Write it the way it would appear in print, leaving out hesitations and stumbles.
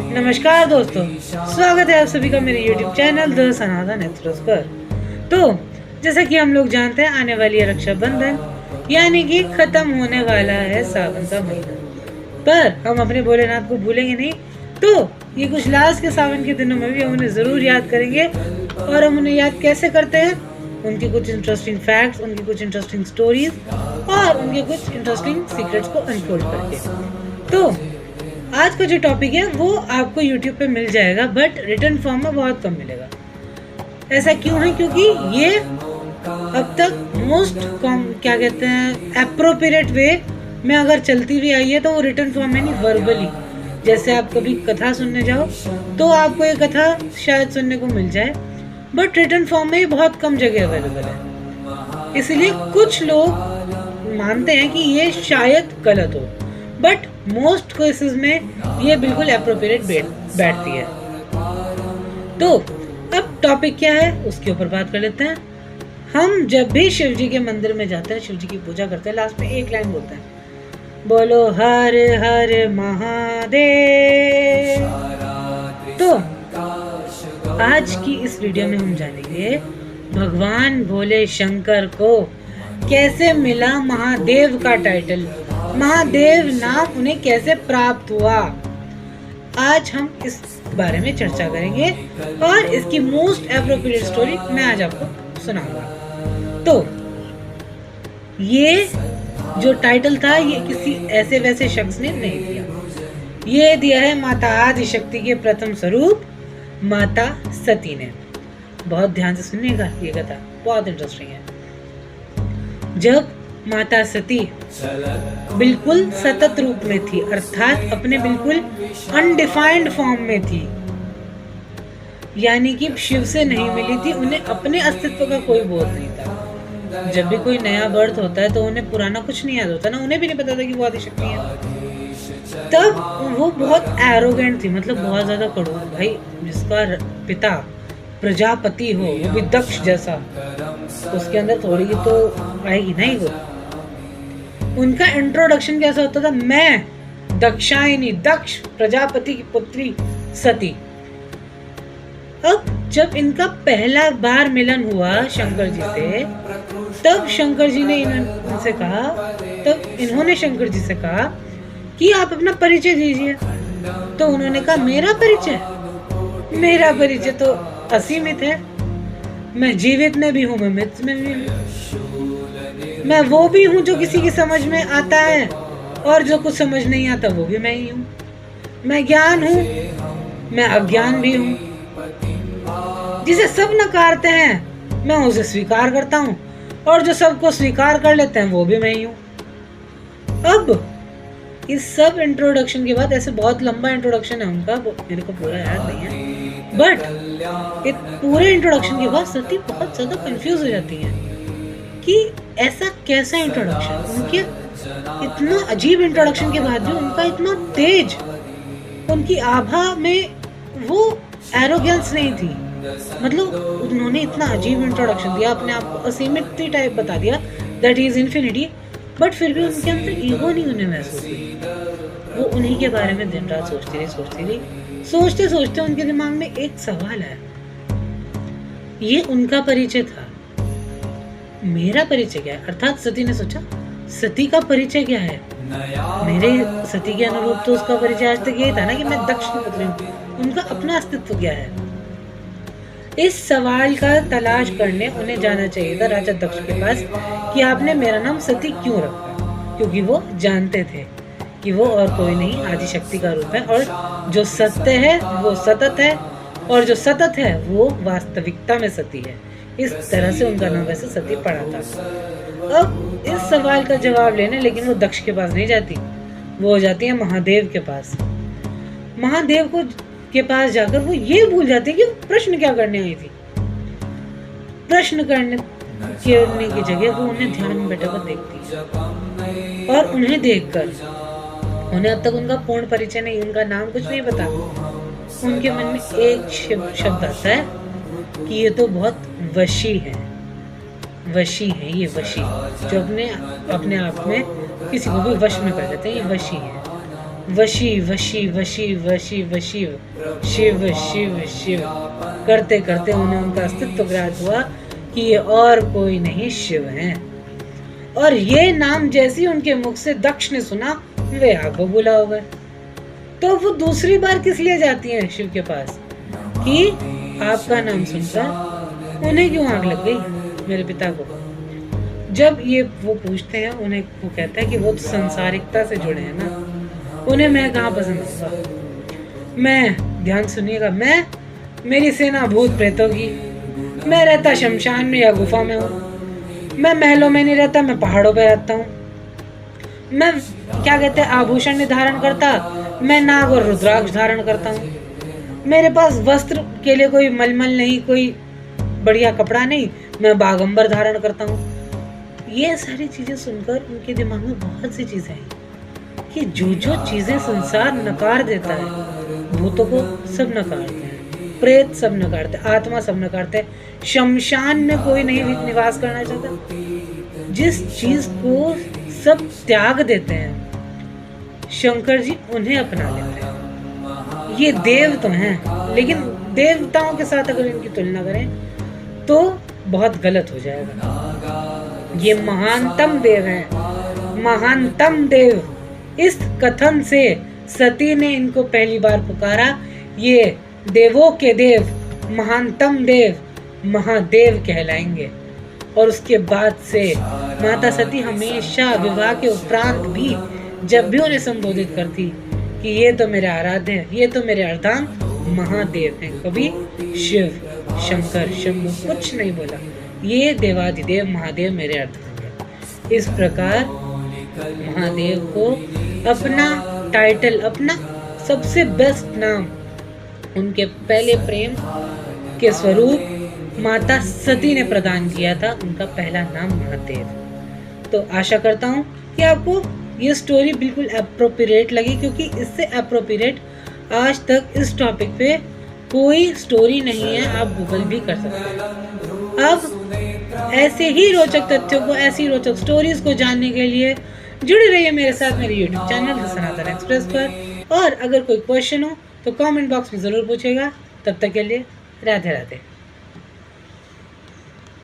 नमस्कार दोस्तों, स्वागत है आप सभी का मेरे YouTube channel the Sanatan express पर। तो जैसा कि हम लोग जानते हैं, आने वाली है रक्षाबंधन, यानी कि खत्म होने वाला है सावन का महीना। पर हम अपने भोलेनाथ को भूलेंगे नहीं, तो ये कुछ लास्ट के सावन के दिनों में भी हम उन्हें ज़रूर याद करेंगे। और हम उन्हें याद कैसे करते हैं? उनकी कुछ इंटरेस्टिंग फैक्ट्स, उनकी कुछ इंटरेस्टिंग स्टोरीज और उनके कुछ इंटरेस्टिंग सीक्रेट्स को अनफोल्ड करके। तो आज का जो टॉपिक है वो आपको YouTube पे मिल जाएगा, बट रिटन फॉर्म में बहुत कम मिलेगा। ऐसा क्यों है? क्योंकि ये अब तक मोस्ट क्या कहते हैं, एप्रोप्रिएट वे में अगर चलती हुई आई है तो वो रिटन फॉर्म में नहीं, वर्बली। जैसे आप कभी कथा सुनने जाओ तो आपको ये कथा शायद सुनने को मिल जाए, बट रिटन फॉर्म में ये बहुत कम जगह अवेलेबल है। इसलिए कुछ लोग मानते हैं कि ये शायद गलत हो, बट मोस्ट केसेस में ये बिल्कुल एप्रोप्रिएट बैठती है। तो अब टॉपिक क्या है उसके ऊपर बात कर लेते हैं। हम जब भी शिव जी के मंदिर में जाते हैं, शिव जी की पूजा करते हैं, लास्ट में एक लाइन बोलते हैं, बोलो हर हर महादेव। तो आज की इस वीडियो में हम जानेंगे भगवान भोले शंकर को कैसे मिला महादेव का टाइटल, महादेव नाम उन्हें कैसे प्राप्त हुआ। आज हम इस बारे में चर्चा करेंगे और इसकी मोस्ट एप्रोप्रिएट स्टोरी मैं आज आपको सुनाऊंगा। तो ये जो टाइटल था ये किसी ऐसे वैसे शख्स ने नहीं दिया, ये दिया है माता आदि शक्ति के प्रथम स्वरूप माता सती ने। बहुत ध्यान से सुनिएगा, ये कथा बहुत इंटरेस्टिंग है। जब माता सती बिल्कुल सतत रूप में थी, अर्थात अपने बिल्कुल अनडिफाइंड फॉर्म में थी, यानी कि शिव से नहीं मिली थी, उन्हें अपने अस्तित्व का कोई बोध नहीं था। जब भी कोई नया बर्थ होता है तो उन्हें पुराना कुछ नहीं याद होता ना, उन्हें भी नहीं पता था कि वो आदिशक्ति है। तब वो बहुत एरोगेंट थी, मतलब बहुत ज्यादा कड़ू। भाई जिसका पिता प्रजापति हो, वो भी दक्ष जैसा, उसके अंदर थोड़ी तो आएगी नहीं वो। उनका इंट्रोडक्शन कैसा होता था, मैं दक्षायनी, दक्ष प्रजापति की पुत्री सती। अब जब इनका पहला बार मिलन हुआ शंकर जी से, तब शंकर जी ने इनसे कहा, तब इन्होंने शंकर जी से कहा कि आप अपना परिचय दीजिए। तो उन्होंने कहा मेरा परिचय तो असीमित है, मैं जीवित में भी हूँ, मैं मृत में भी हूँ, मैं वो भी हूँ जो किसी की समझ में आता है और जो कुछ समझ नहीं आता वो भी मैं ही हूँ, मैं ज्ञान हूँ, मैं अज्ञान भी हूँ, जिसे सब नकारते हैं मैं उसे स्वीकार करता हूँ, और जो सबको स्वीकार कर लेते हैं वो भी मैं ही हूँ। अब इस सब इंट्रोडक्शन के बाद, ऐसे बहुत लंबा इंट्रोडक्शन है उनका, मेरे को पूरा याद नहीं है, बट इस पूरे इंट्रोडक्शन के बाद सती बहुत ज्यादा कंफ्यूज हो जाती है कि ऐसा कैसा इंट्रोडक्शन। उनके इतना अजीब इंट्रोडक्शन के बाद भी उनका इतना तेज, उनकी आभा में वो एरोगेंस नहीं थी। मतलब उन्होंने इतना अजीब इंट्रोडक्शन दिया, अपने आप को असीमित टाइप बता दिया, दैट इज इन्फिनिटी, बट फिर भी उनके अंदर ईगो नहीं उन्हें महसूस हुई। वो उन्हीं के बारे में दिन रात सोचती रही। सोचते सोचते उनके दिमाग में एक सवाल आया, ये उनका परिचय था, मेरा परिचय क्या है? अर्थात सती ने सोचा, सती का परिचय क्या है? मेरे सती के अनुरूप तो उसका परिचय आज तक यही था ना कि मैं दक्ष की पुत्री हूँ, उनका अपना अस्तित्व क्या है? इस सवाल का तलाश करने उन्हें जाना चाहिए था राजा दक्ष के पास कि आपने मेरा नाम सती क्यों रखा, क्योंकि वो जानते थे कि वो और कोई नहीं, आदिशक्ति का रूप है, और जो सत्य है वो सतत है, और जो सतत है वो वास्तविकता में सती है। इस तरह से उनका नाम वैसे सती पड़ा था। अब इस सवाल का जवाब लेने लेकिन वो दक्ष के पास नहीं जाती, वो हो जाती है महादेव के पास। महादेव के पास जाकर वो ये भूल जाती है कि प्रश्न क्या करने आई थी। प्रश्न करने की जगह वो उन्हें ध्यान में बैठा कर देखती है, और उन्हें देखकर, उन्हें अब तक उनका पूर्ण परिचय नहीं, उनका नाम कुछ नहीं पता, उनके मन में एक शब्द आता है कि ये तो बहुत वशी है, ये वशी, जो अपने आप में किसी को भी वश में कर लेते हैं, ये वशी है। वशी वशी वशी वशी वशी शिव शिव शिव करते करते उन्हें उनका अस्तित्व ज्ञात हुआ कि ये और कोई नहीं शिव हैं। और ये नाम जैसे ही उनके मुख से दक्ष ने सुना, वे आग बबूला हो गए। तो वो दूसरी बार किस लिए जाती हैं शिव के पास कि आपका नाम सुनकर उन्हें क्यों आग लग गई, मेरे पिता को। जब ये वो पूछते हैं, उन्हें वो कहता है कि वो तो संसारिकता से जुड़े हैं ना, उन्हें मैं कहाँ पसंद आऊंगा। मैं, ध्यान सुनिएगा, मैं, मेरी सेना भूत प्रेतों की, मैं रहता शमशान में या गुफा में हूँ, मैं महलों में नहीं रहता, मैं पहाड़ों पे रहता हूँ, मैं क्या कहते हैं आभूषण नहीं धारण करता, मैं नाग और रुद्राक्ष धारण करता हूँ, मेरे पास वस्त्र के लिए कोई मलमल नहीं, कोई बढ़िया कपड़ा नहीं, मैं बागंबर धारण करता हूँ। ये सारी चीजें सुनकर उनके दिमाग में बहुत सी चीजें आई कि जो जो चीजें संसार नकार देता है, भूतों को सब नकारते हैं, प्रेत सब नकारते हैं, आत्मा सब नकारते हैं, शमशान में कोई नहीं निवास करना चाहता। जिस चीज को सब त्याग देते हैं, शंकर जी उन्हें अपना लेते हैं। ये देव तो हैं, लेकिन देवताओं के साथ अगर इनकी तुलना करें तो बहुत गलत हो जाएगा। ये महानतम देव हैं, महानतम देव। इस कथन से सती ने इनको पहली बार पुकारा, ये देवों के देव, महानतम देव, महादेव कहलाएंगे। और उसके बाद से माता सती हमेशा विवाह के उपरांत भी जब भी उन्हें संबोधित करती कि ये तो मेरे आराध्य हैं, ये तो मेरे अर्धांग महादेव हैं, कभी शिव, शंकर, शंभु कुछ नहीं बोला, ये देवादिदेव महादेव मेरे अर्धांग हैं। इस प्रकार महादेव को अपना टाइटल, अपना सबसे बेस्ट नाम उनके पहले प्रेम के स्वरूप माता सती ने प्रदान किया था, उनका पहला नाम महादेव। तो आशा करता हूँ कि आपको ये स्टोरी बिल्कुल एप्रोप्रिएट लगी, क्योंकि इससे एप्रोप्रिएट आज तक इस टॉपिक पे कोई स्टोरी नहीं है, आप गूगल भी कर सकते हैं। अब ऐसे ही रोचक तथ्यों को, ऐसी रोचक स्टोरीज को जानने के लिए जुड़े रहिए मेरे साथ मेरे YouTube चैनल सनातन एक्सप्रेस पर। और अगर कोई क्वेश्चन हो तो कमेंट बॉक्स में ज़रूर पूछेगा। तब तक के लिए राधे राधे।